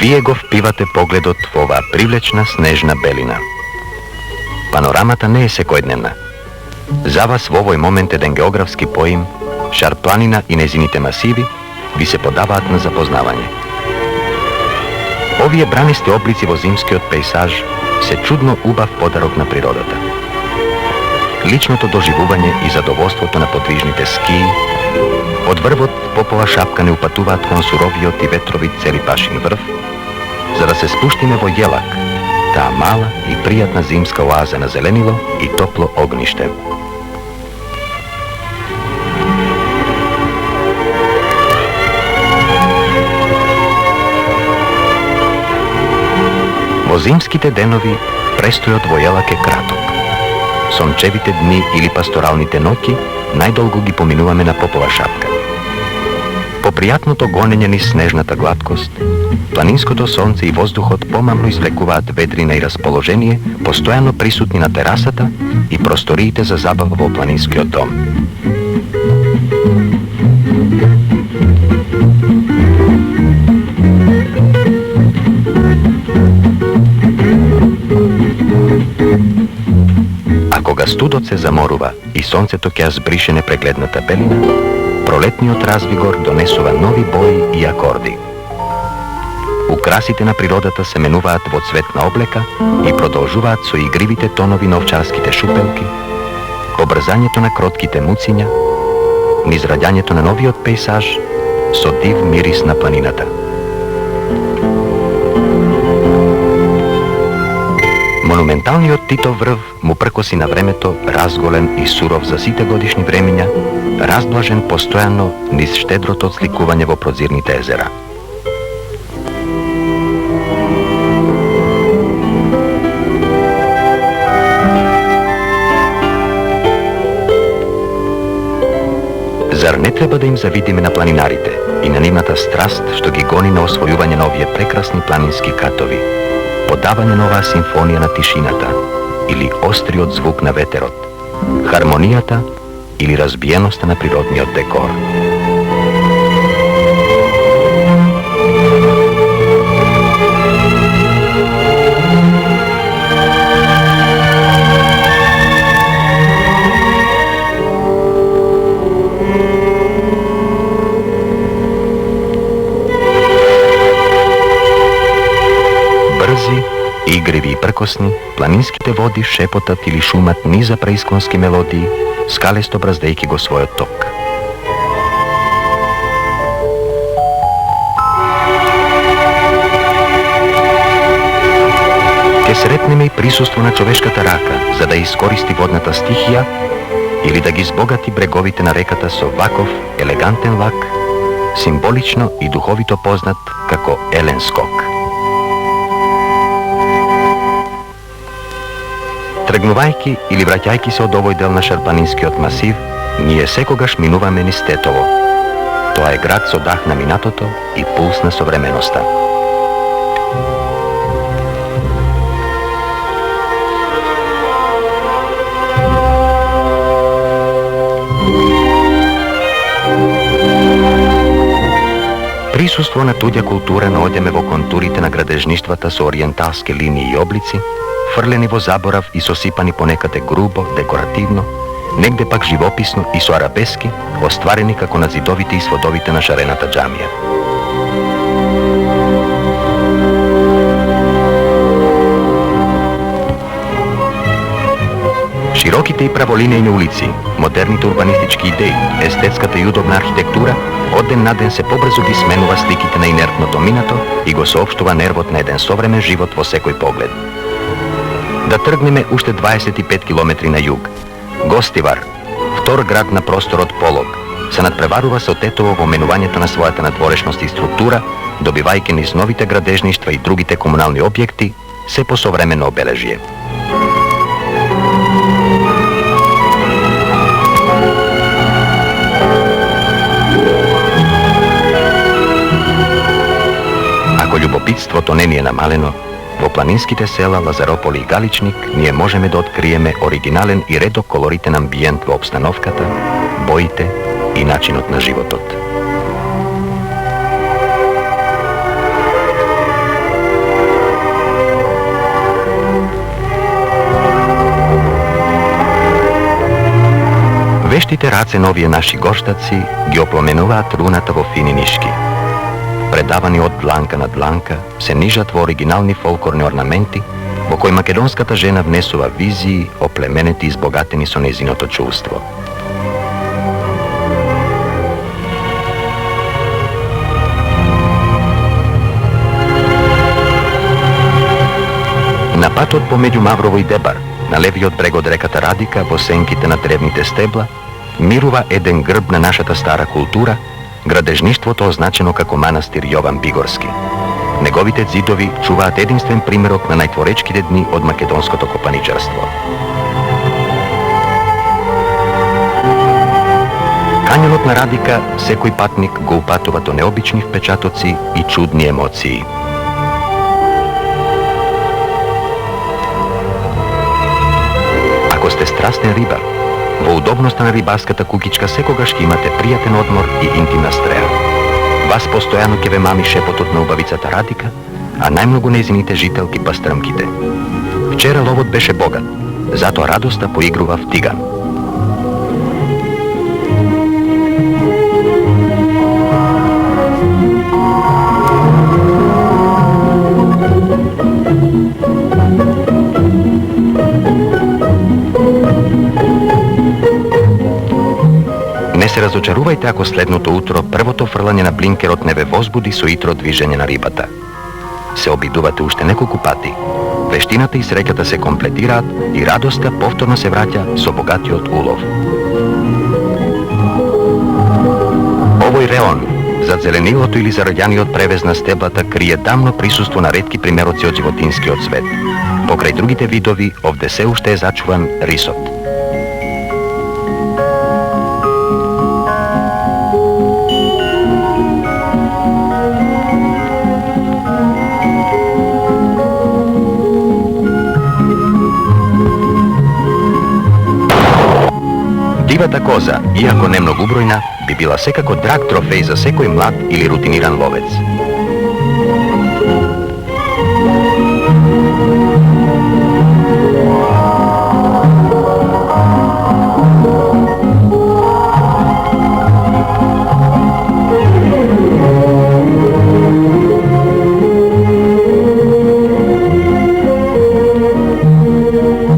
Вие го впивате погледот во оваа привлечна снежна белина. Панорамата не е секојдневна. За вас во овој момент еден географски поим, Шар планина и незините масиви, ви се подаваат на запознавање. Овие бранисти облици во зимскиот пейсаж се чудно убав подарок на природата. Личното доживување и задоволството на подвижните скии, од врвот попова шапка не упатуваат кон суровиот и ветровит цели пашин врв, за да се спуштиме во Јелак, таа мала и пријатна зимска оаза на зеленило и топло огниште. Во зимските денови престојот во Јелак е краток. Сончевите дни или пасторалните ноќи најдолго ги поминуваме на попова шапка. По пријатното гонење низ снежната глаткост, планинското сонце и воздухот помамно извлекуваат ведрина и расположение, постојано присутни на терасата и просториите за забава во планинскиот дом. А кога студот се заморува и сонцето ќе ја збрише непрегледната белина, пролетниот развигор донесува нови бои и акорди. Украсите на природата се менуваат во цветна облека и продолжуваат со игривите тонови на овчарските шупелки, побрзањето на кротките муциња, низ раѓањето на новиот пейсаж со див мирис на планината. Монументалниот Титов врв му пркоси на времето разголен и суров за сите годишни времиња, разблажен постојано низ штедрото отсликување во прозирните езера. Зар не треба да им завидиме на планинарите и на нивната страст што ги гони на освојување на овие прекрасни планински катови, подавање на оваа симфонија на тишината или остриот звук на ветерот, хармонијата или разбиеноста на природниот декор. Игриви и пркосни, планинските води шепотат или шумат низа преисконски мелодии, скалесто браздејќи го својот ток. Ке сретнеме и присуство на човешката рака, за да искористи водната стихија или да ги збогати бреговите на реката со ваков елегантен лак, символично и духовито познат како елен скок. Тргнувајќи или враќајќи се од овој дел на Шарпланинскиот масив, ние секогаш минуваме низ Тетово. Тоа е град со дах на минатото и пулс на современоста. Присуство на туѓа култура наоѓаме во контурите на градежништвата со ориенталски линии и облици, фрлени во заборав и сосипани понекаде грубо, декоративно, негде пак живописно и со арабески, остварени како на зидовите и сводовите на шарената џамија. Широките и праволинејни улици, модерните урбанистички идеи, естетската и удобна архитектура од ден на ден се побрзо ги сменува сликите на инертното минато и го соопштува нервот на еден современ живот во секој поглед. Да тргнеме уште 25 километри на југ. Гостивар, втор град на просторот Полог, се надпреварува со Тетово во менувањето на својата надворешност и структура, добивајќи низ новите градежништва и другите комунални објекти се по современо обележје. Ако љубопитството не ни е намалено, во планинските села Лазарополи и Галичник ние можеме да откриеме оригинален и редок колоритен амбиент во обстановката, боите и начинот на животот. Вештите раце на овие наши гоштаци ги опламенуваат руната во фини нишки. Предавани од дланка на дланка, се нижат во оригинални фолклорни орнаменти, во кои македонската жена внесува визии, оплеменети и избогатени со незиното чувство. На патот помеѓу Маврово и Дебар, на левиот брег од реката Радика, во сенките на древните стебла, мирува еден грб на нашата стара култура, градежништвото означено како манастир Јован Бигорски. Неговите зидови чуваат единствен примерок на најтворечките дни од македонското копаничарство. Кањонот на Радика секој патник го упатува до необични впечатоци и чудни емоции. Ако сте страстен рибар, во удобноста на рибарската кукичка секогаш ќе имате пријатен одмор и интимна стреја. Вас постојано ќе ве мами шепотот на убавицата Радика, а најмногу незините жителки пастрмките. Вчера ловот беше богат, затоа радоста поигрува в тиган. Не се разочарувајте ако следното утро првото фрлање на блинкерот не ве возбуди со итро движење на рибата. Се обидувате уште неколку пати, вештината и среќата се комплетираат и радоста повторно се враќа со богатиот улов. Овој реон, зад зеленилото или зараѓаниот превез на стеблата, крие дамно присуство на ретки примероци од животинскиот свет. Покрај другите видови, овде се уште е зачуван рисот. Дивата коза, иако не многу бројна, би била секако драг трофеј за секој млад или рутиниран ловец.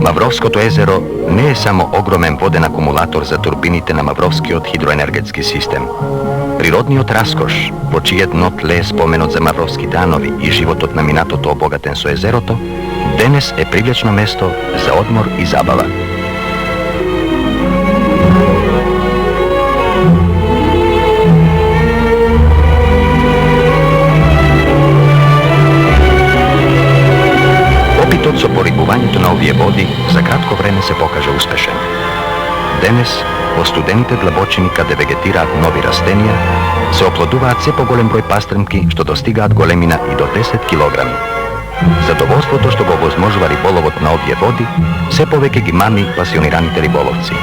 Мавровското езеро не е само огромен воден акумулатор за турбините на Мавровскиот хидроенергетски систем. Природниот раскош, во чие дно тлее споменот за Мавровските анови и животот на минатото обогатен со езерото, денес е привлечно место за одмор и забава. Опитот со порибувањето на овие води за кратко време се покажа успешен. Денес, во студените длабочини каде вегетираат нови растенија, се оплодуваат се поголем број пастрмки што достигаат големина и до 10 килограми. Задоволството што го возможува риболовот на овие води, се повеќе ги мами пасионираните риболовци.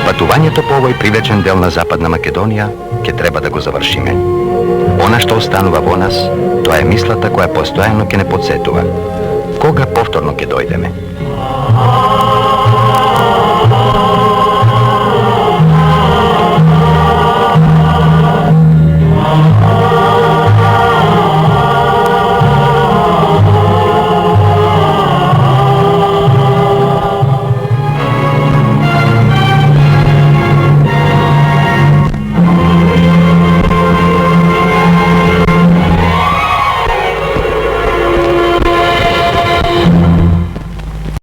Патувањето по овој привлечен дел на Западна Македонија ќе треба да го завршиме. Она што останува во нас, тоа е мислата која постојано ќе не подсетува. Кога повторно ќе дојдеме?